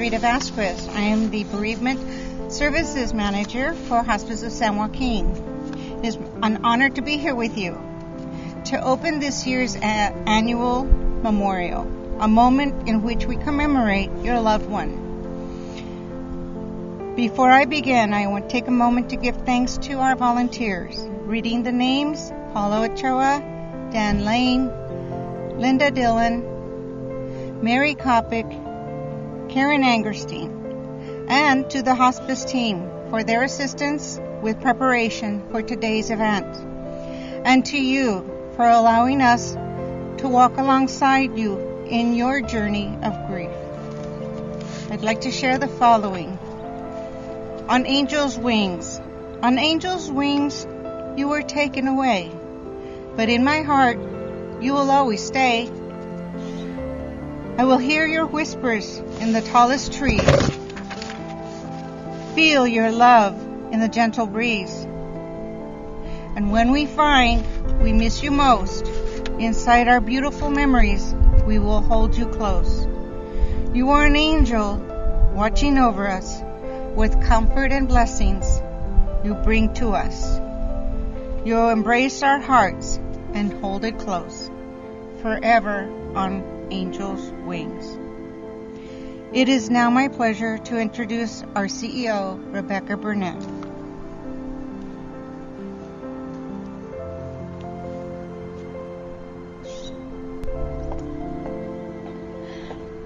Rita Vasquez. I am the Bereavement Services Manager for Hospice of San Joaquin. It is an honor to be here with you to open this year's annual memorial, a moment in which we commemorate your loved one. Before I begin, I want to take a moment to give thanks to our volunteers. Reading the names: Paulo Ochoa, Dan Lane, Linda Dillon, Mary Kopic, Karen Angerstein, and to the hospice team for their assistance with preparation for today's event, and to you for allowing us to walk alongside you in your journey of grief. I'd like to share the following. On angel's wings. On angel's wings, you were taken away, but in my heart, you will always stay. I will hear your whispers in the tallest trees, feel your love in the gentle breeze. And when we find we miss you most, inside our beautiful memories, we will hold you close. You are an angel watching over us with comfort and blessings you bring to us. You'll embrace our hearts and hold it close, forever on angel's wings. It is now my pleasure to introduce our CEO, Rebecca Burnett.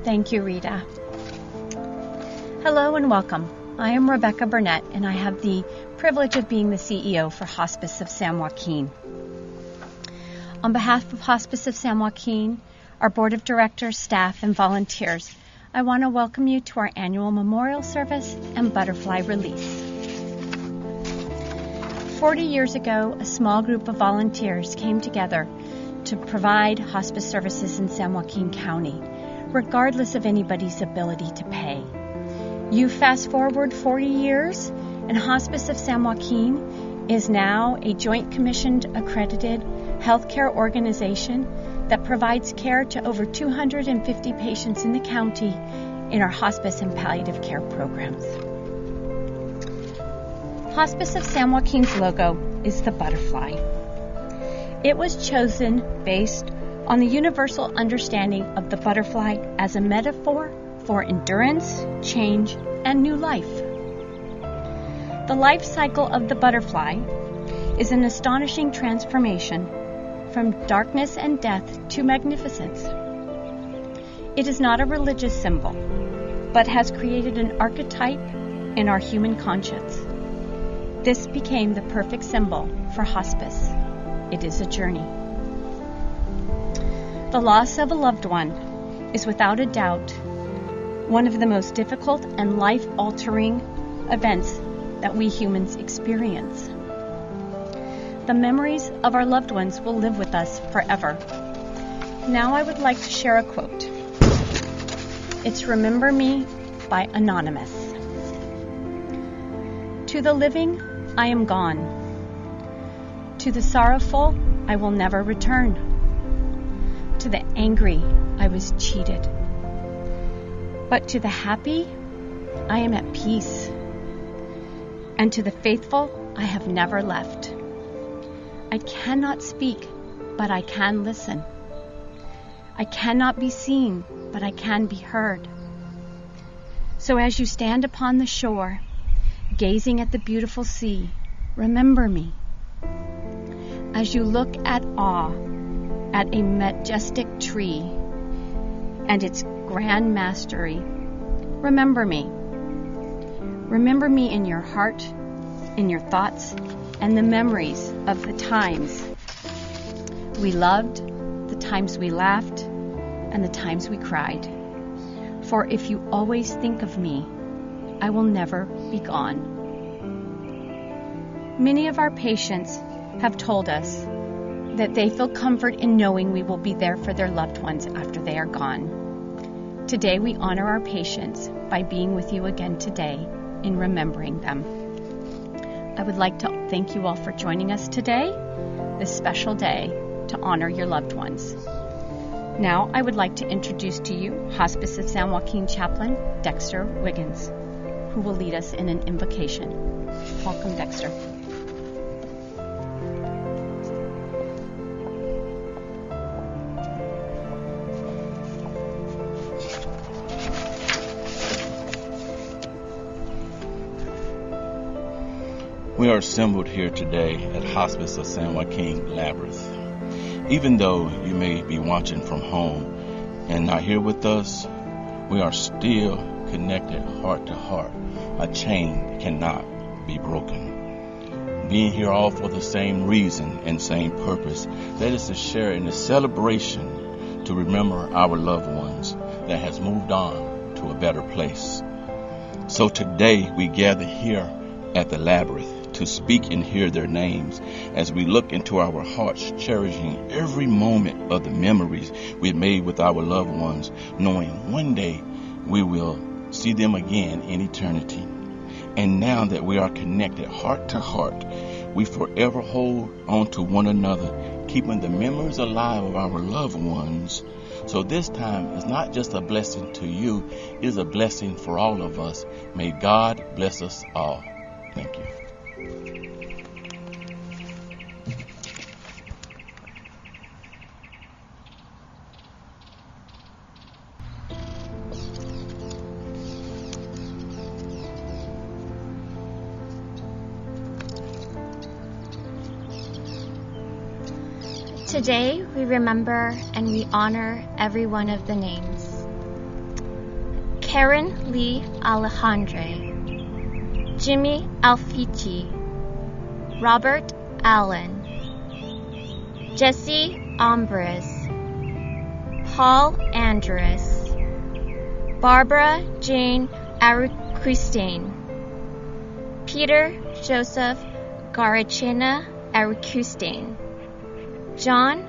Thank you, Rita. Hello and welcome. I am Rebecca Burnett, and I have the privilege of being the CEO for Hospice of San Joaquin. On behalf of Hospice of San Joaquin, our board of directors, staff, and volunteers, I want to welcome you to our annual memorial service and butterfly release. 40 years ago, a small group of volunteers came together to provide hospice services in San Joaquin County, regardless of anybody's ability to pay. You fast forward 40 years, and Hospice of San Joaquin is now a joint commissioned accredited healthcare organization that provides care to over 250 patients in the county in our hospice and palliative care programs. Hospice of San Joaquin's logo is the butterfly. It was chosen based on the universal understanding of the butterfly as a metaphor for endurance, change, and new life. The life cycle of the butterfly is an astonishing transformation from darkness and death to magnificence. It is not a religious symbol, but has created an archetype in our human conscience. This became the perfect symbol for hospice. It is a journey. The loss of a loved one is without a doubt one of the most difficult and life-altering events that we humans experience. The memories of our loved ones will live with us forever. Now I would like to share a quote. It's "Remember Me" by Anonymous. To the living, I am gone. To the sorrowful, I will never return. To the angry, I was cheated. But to the happy, I am at peace. And to the faithful, I have never left. I cannot speak, but I can listen. I cannot be seen, but I can be heard. So as you stand upon the shore, gazing at the beautiful sea, remember me. As you look at awe at a majestic tree and its grand mastery, remember me. Remember me in your heart, in your thoughts, and the memories of the times we loved, the times we laughed, and the times we cried. For if you always think of me, I will never be gone. Many of our patients have told us that they feel comfort in knowing we will be there for their loved ones after they are gone. Today we honor our patients by being with you again today in remembering them. I would like to thank you all for joining us today, this special day to honor your loved ones. Now I would like to introduce to you Hospice of San Joaquin Chaplain Dexter Wiggins, who will lead us in an invocation. Welcome, Dexter. We are assembled here today at Hospice of San Joaquin Labyrinth. Even though you may be watching from home and not here with us, we are still connected heart to heart. A chain cannot be broken. Being here all for the same reason and same purpose, that is to share in the celebration to remember our loved ones that has moved on to a better place. So today we gather here at the Labyrinth to speak and hear their names as we look into our hearts, cherishing every moment of the memories we've made with our loved ones, knowing one day we will see them again in eternity. And now that we are connected heart to heart, we forever hold on to one another, keeping the memories alive of our loved ones. So this time is not just a blessing to you, it is a blessing for all of us. May God bless us all. Thank you. Today, we remember and we honor every one of the names. Karen Lee Alejandre, Jimmy Alfici, Robert Allen, Jesse Ombres, Paul Andrus, Barbara Jane Arucustain, Peter Joseph Garachina Arucustain, John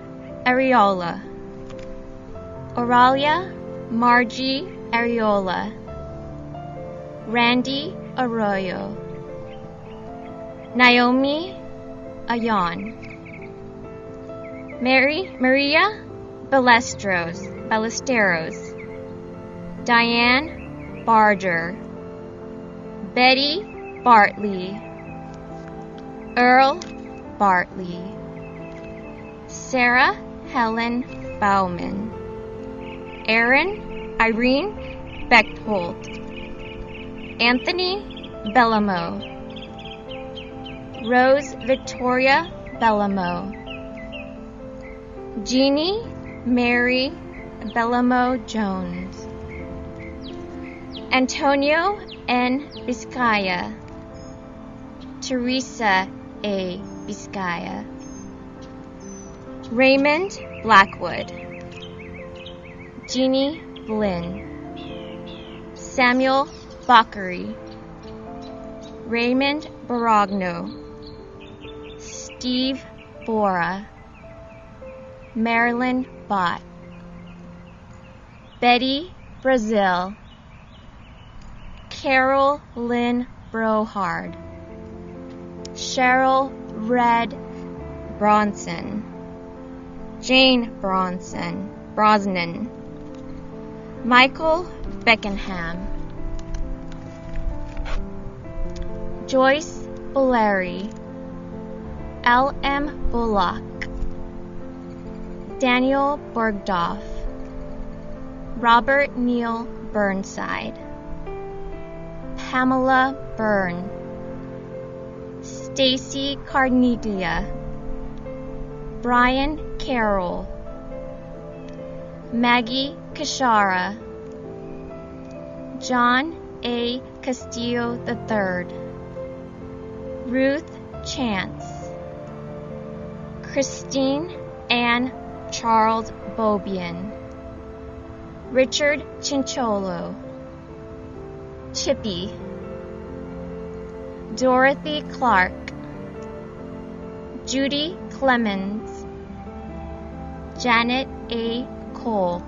Areola, Oralia Margie Areola, Randy Arroyo, Naomi Ayon, Maria Ballesteros, Diane Barger, Betty Bartley, Earl Bartley, Sarah Helen Bauman, Irene Bechtold, Anthony Bellamo, Rose Victoria Bellamo, Jeannie Mary Bellamo Jones, Antonio N. Vizcaya, Teresa A. Vizcaya, Raymond Blackwood, Jeannie Blinn, Samuel Bakary, Raymond Baragno, Steve Bora, Marilyn Bott, Betty Brazil, Carol Lynn Brohard, Cheryl Red Bronson, Jane Brosnan, Michael Beckenham, Joyce Bulleri, L.M. Bullock, Daniel Bergdorf, Robert Neal Burnside, Pamela Byrne, Stacy Carneglia, Brian Carroll, Maggie Kashara, John A. Castillo III, Ruth Chance, Christine Ann Charles Bobian, Richard Chincholo, Chippy, Dorothy Clark, Judy Clemens, Janet A. Cole,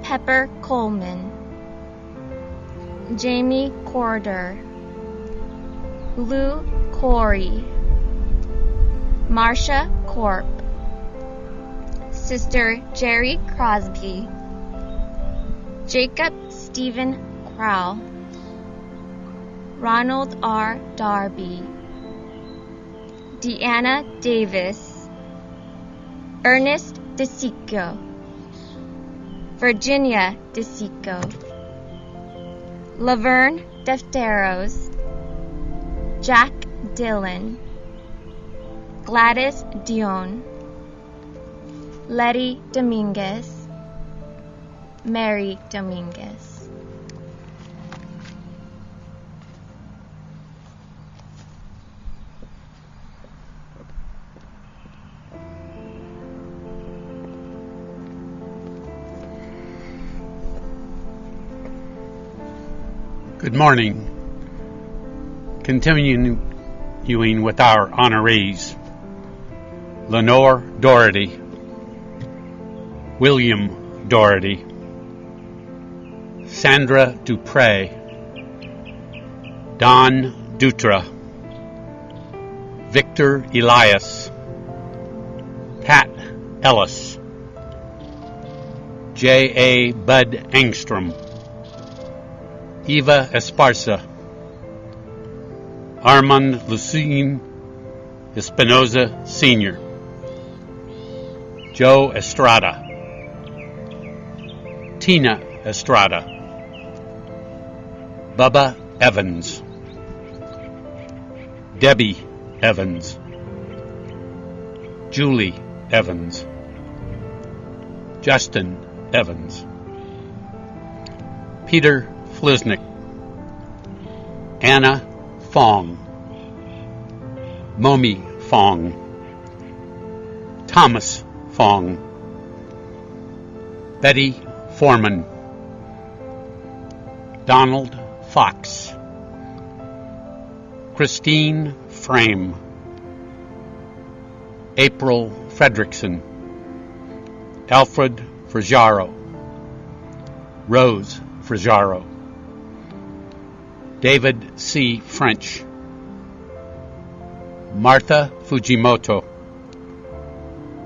Pepper Coleman, Jamie Corder, Lou Corey, Marcia Corp, Sister Jerry Crosby, Jacob Stephen Crowell, Ronald R. Darby, Deanna Davis, Ernest DeSico, Virginia DeSico, Laverne Defteros, Jack Dillon, Gladys Dion, Letty Dominguez, Mary Dominguez. Good morning. Continuing with our honorees, Lenore Doherty, William Doherty, Sandra Dupre, Don Dutra, Victor Elias, Pat Ellis, J.A. Bud Engstrom, Eva Esparza, Armand Lucien Espinoza Sr., Joe Estrada, Tina Estrada, Bubba Evans, Debbie Evans, Julie Evans, Justin Evans, Peter Flisnick, Anna Fong, Momi Fong, Thomas Fong, Betty Foreman, Donald Fox, Christine Frame, April Fredrickson, Alfred Frigaro, Rose Frigaro, David C. French, Martha Fujimoto,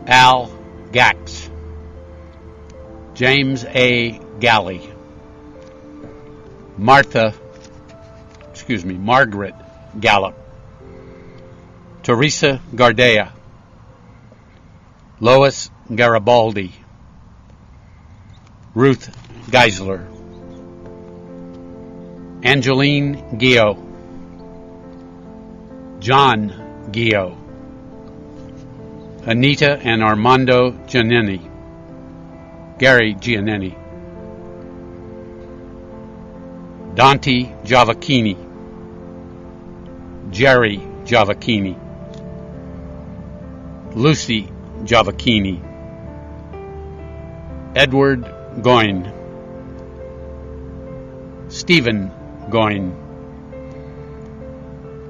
Al Gax, James A. Galley, Margaret Gallup, Teresa Gardea, Lois Garibaldi, Ruth Geisler, Angeline Gio, John Gio, Anita and Armando Giannini, Gary Giannini, Dante Giavacchini, Jerry Giavacchini, Lucy Giavacchini, Edward Goyne, Stephen Goyne,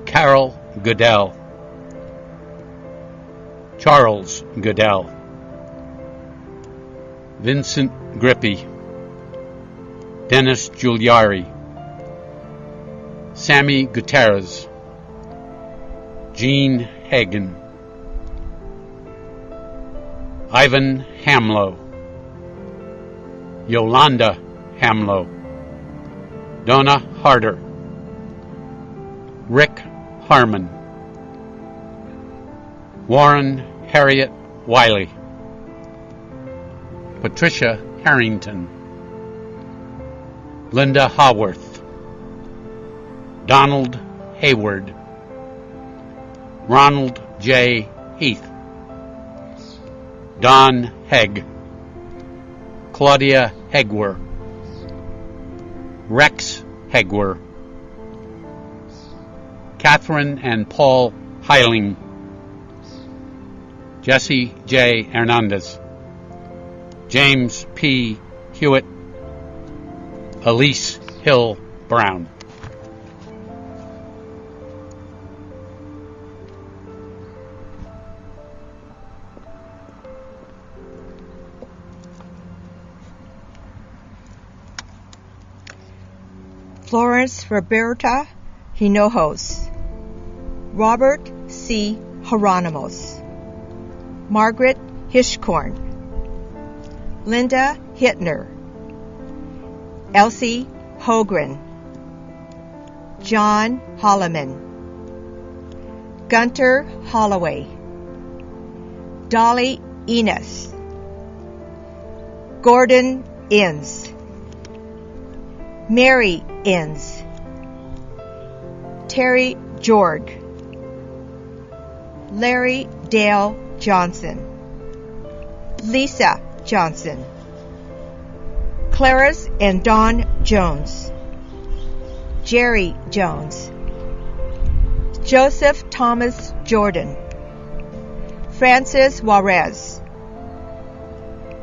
Carol Goodell, Charles Goodell, Vincent Grippi, Dennis Giuliari, Sammy Gutierrez, Jean Hagen, Ivan Hamlow, Yolanda Hamlow, Donna Harder, Rick Harmon, Warren Harriet Wiley, Patricia Harrington, Linda Haworth, Donald Hayward, Ronald J. Heath, Don Hegg, Claudia Hegwer, Rex Hegwer, Catherine and Paul Heiling, Jesse J. Hernandez, James P. Hewitt, Elise Hill Brown. Florence Roberta Hinojos, Robert C. Hieronymus, Margaret Hishkorn, Linda Hittner, Elsie Hogren, John Holloman, Gunter Holloway, Dolly Enos, Gordon Inns, Mary Inns, Terry Jorg, Larry Dale Johnson, Lisa Johnson, Clarice and Don Jones, Jerry Jones, Joseph Thomas Jordan, Francis Juarez,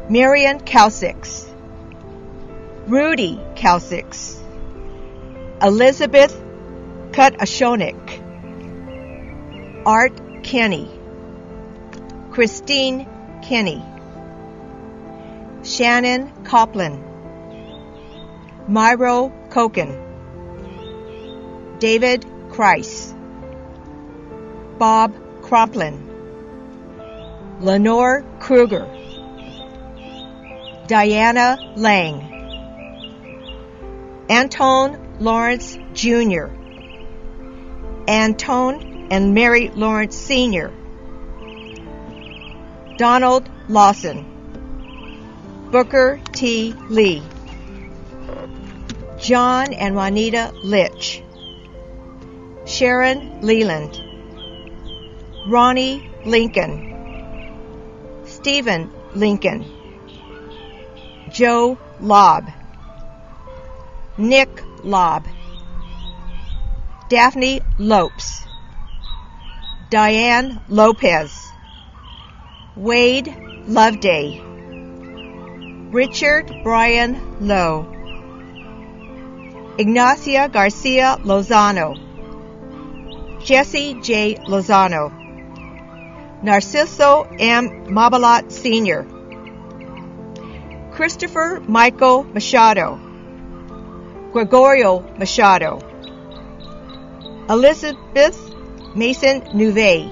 Marion Calsix, Rudy Calsix, Elizabeth Kutashonik, Art Kenny, Christine Kenny, Shannon Copland, Myro Koken, David Kreis, Bob Cromplin, Lenore Kruger, Diana Lang, Antone Lawrence Jr., Antone and Mary Lawrence Sr., Donald Lawson, Booker T. Lee, John and Juanita Litch, Sharon Leland, Ronnie Lincoln, Stephen Lincoln, Joe Lobb, Nick Lobb, Daphne Lopes, Diane Lopez, Wade Loveday, Richard Brian Lowe, Ignacia Garcia Lozano, Jesse J. Lozano, Narciso M. Mabalat Sr., Christopher Michael Machado, Gregorio Machado, Elizabeth Mason Nouvet,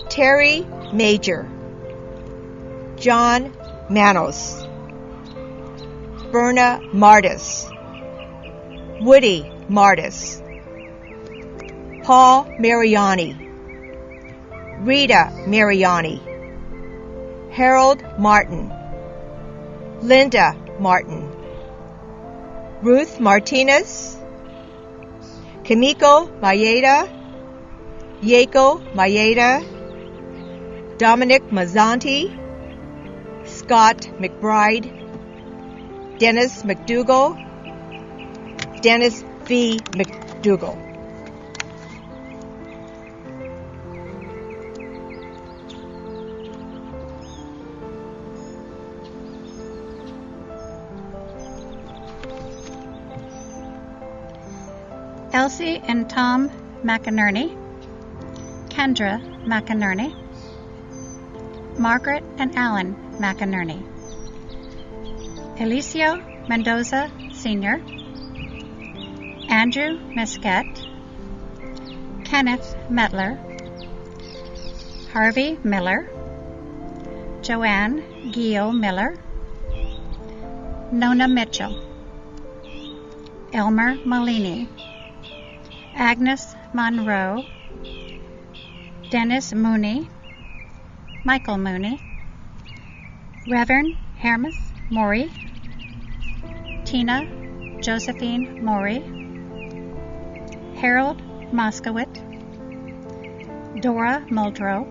Terry Major, John Manos, Berna Martis, Woody Martis, Paul Mariani, Rita Mariani, Harold Martin, Linda Martin, Ruth Martinez, Kimiko Mayeda, Yako Mayeda, Dominic Mazzanti, Scott McBride, Dennis McDougall, Dennis V. McDougall. Elsie and Tom McInerney, Kendra McInerney, Margaret and Alan McInerney, Elicio Mendoza Sr., Andrew Mesquet, Kenneth Metler, Harvey Miller, Joanne Gio Miller, Nona Mitchell, Elmer Molini, Agnes Monroe, Dennis Mooney, Michael Mooney, Reverend Hermas Maury, Tina Josephine Maury, Harold Moskowitz, Dora Muldrow,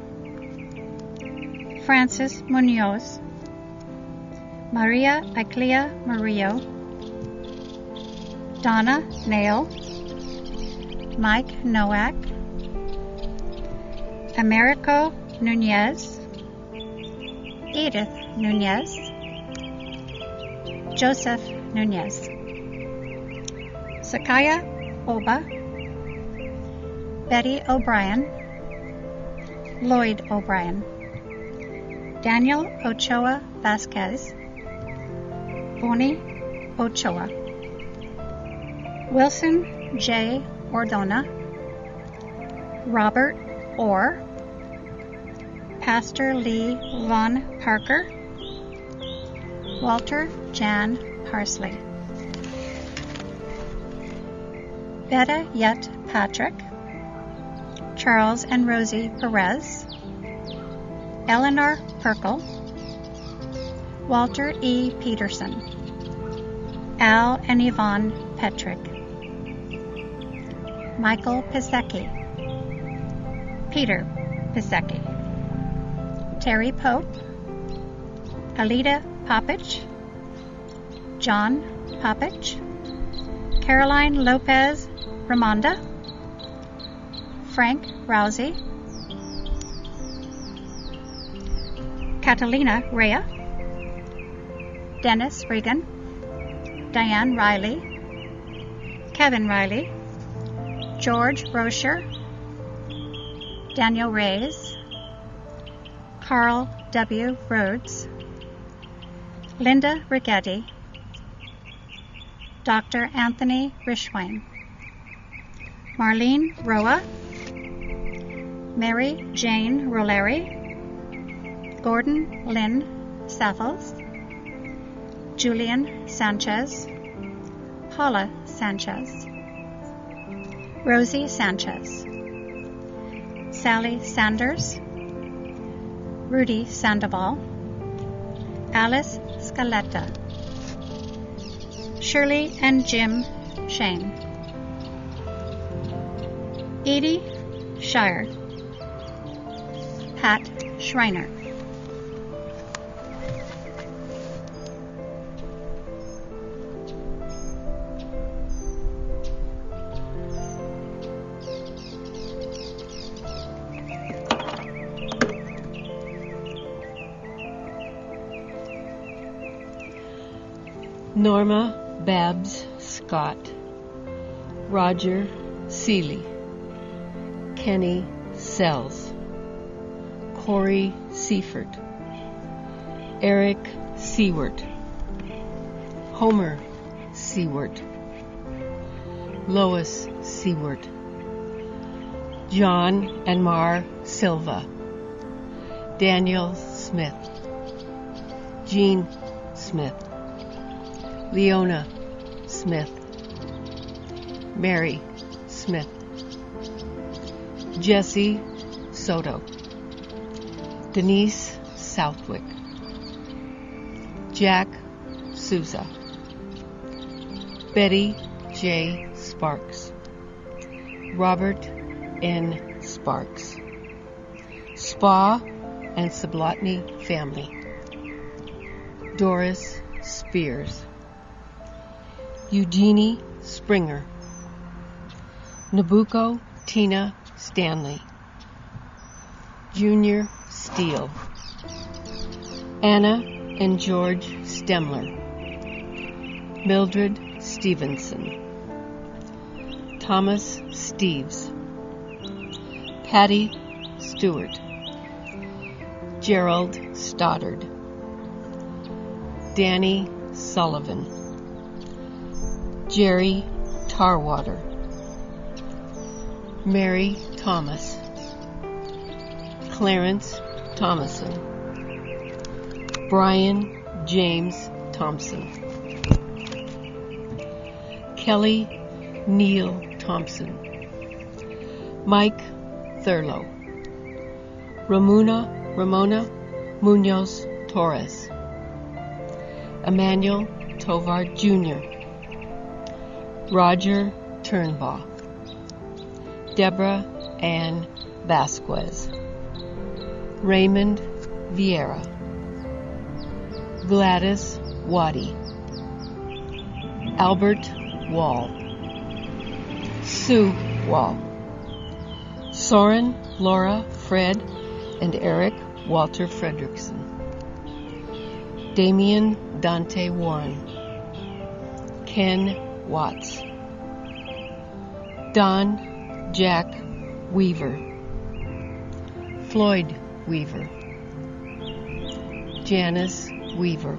Francis Munoz, Maria Iclea Murillo, Donna Nail, Mike Nowak, Americo Nunez, Edith Nunez, Joseph Nunez, Sakaya Oba, Betty O'Brien, Lloyd O'Brien, Daniel Ochoa Vasquez, Bonnie Ochoa, Wilson J. Ordona, Robert Orr, Pastor Lee Von Parker, Walter Jan Parsley, Betta Yet Patrick, Charles and Rosie Perez, Eleanor Perkle, Walter E. Peterson, Al and Yvonne Petrick, Michael Pisecki, Peter Pisecki, Terry Pope, Alida Popich, John Popich, Caroline Lopez Ramonda, Frank Rousey, Catalina Rea, Dennis Regan, Diane Riley, Kevin Riley, George Rocher, Daniel Reyes, Carl W. Rhodes, Linda Rigetti, Dr. Anthony Rishwain, Marlene Roa, Mary Jane Roleri, Gordon Lynn Saffels, Julian Sanchez, Paula Sanchez, Rosie Sanchez, Sally Sanders, Rudy Sandoval, Alice Scaletta, Shirley and Jim Shane, Edie Shire, Pat Schreiner. Norma Babs Scott, Roger Seeley, Kenny Sells, Corey Seifert, Eric Seward, Homer Seward, Lois Seward, John and Mar Silva, Daniel Smith, Jean Smith, Leona Smith, Mary Smith, Jesse Soto, Denise Southwick, Jack Souza, Betty J. Sparks, Robert N. Sparks, Spa and Sublotny family, Doris Spears, Eugenie Springer, Nabucco Tina Stanley, Junior Steele, Anna and George Stemler, Mildred Stevenson, Thomas Steves, Patty Stewart, Gerald Stoddard, Danny Sullivan, Jerry Tarwater, Mary Thomas, Clarence Thomason, Brian James Thompson, Kelly Neal Thompson, Mike Thurlow, Ramona Munoz Torres, Emmanuel Tovar Jr., Roger Turnbaugh, Deborah Ann Vasquez, Raymond Vieira, Gladys Waddy, Albert Wall, Sue Wall, Soren, Laura, Fred, and Eric Walter Fredrickson, Damian Dante Warren, Ken Watts, Don Jack Weaver, Floyd Weaver, Janice Weaver,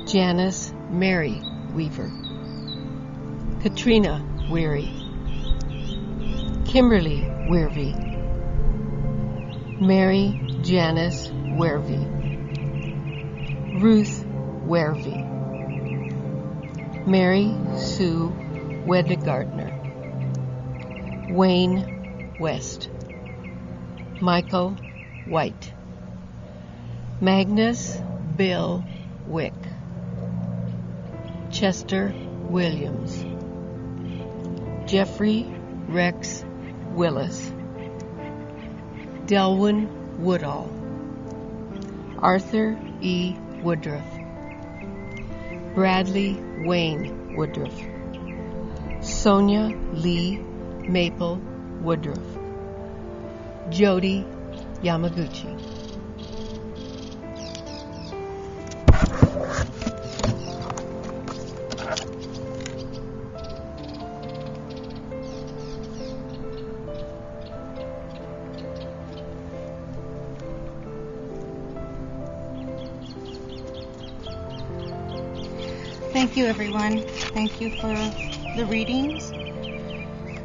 Janice Mary Weaver, Katrina Weary, Kimberly Weirvy, Mary Janice Weirvy, Ruth Wervey, Mary Sue Wedegardner, Wayne West, Michael White, Magnus Bill Wick, Chester Williams, Jeffrey Rex Willis, Delwyn Woodall, Arthur E. Woodruff, Bradley Wayne Woodruff, Sonia Lee Maple Woodruff, Jody Yamaguchi. Thank you, everyone. Thank you for the readings.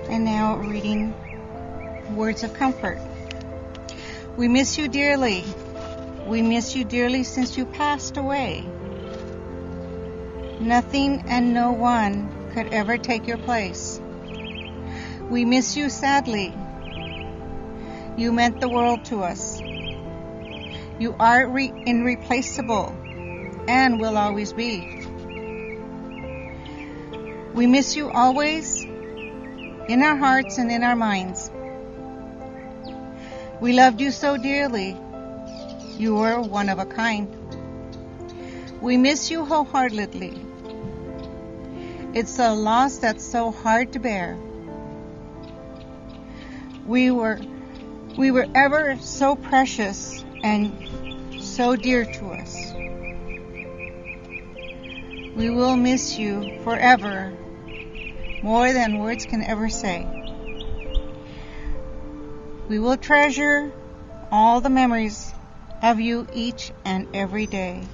And now reading words of comfort. We miss you dearly. We miss you dearly since you passed away. Nothing and no one could ever take your place. We miss you sadly. You meant the world to us. You are irreplaceable and will always be. We miss you always, in our hearts and in our minds. We loved you so dearly. You were one of a kind. We miss you wholeheartedly. It's a loss that's so hard to bear. We were ever so precious and so dear to us. We will miss you forever, more than words can ever say. We will treasure all the memories of you each and every day.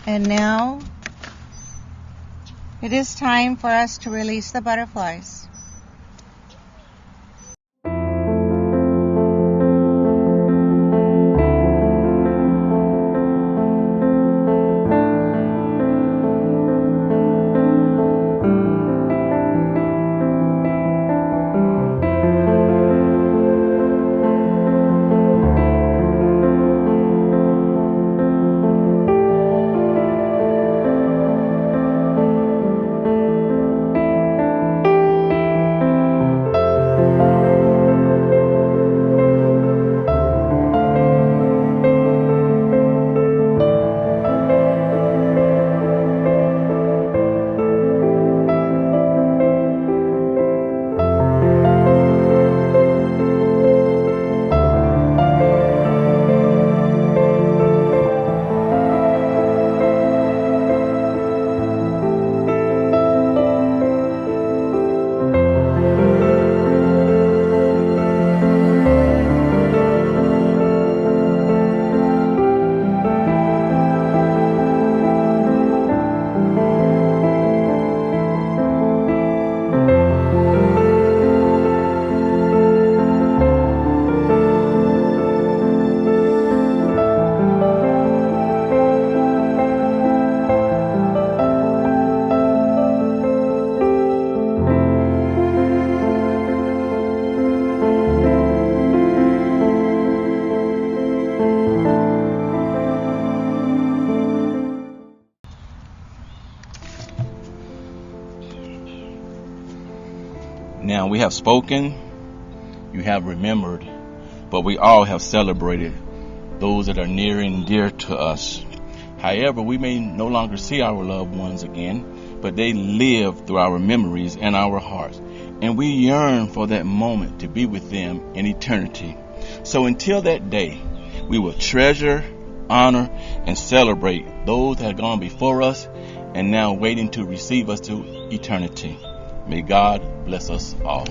And now, it is time for us to release the butterflies. Now we have spoken, you have remembered, but we all have celebrated those that are near and dear to us. However, we may no longer see our loved ones again, but they live through our memories and our hearts. And we yearn for that moment to be with them in eternity. So until that day, we will treasure, honor, and celebrate those that have gone before us and now waiting to receive us to eternity. May God bless us all.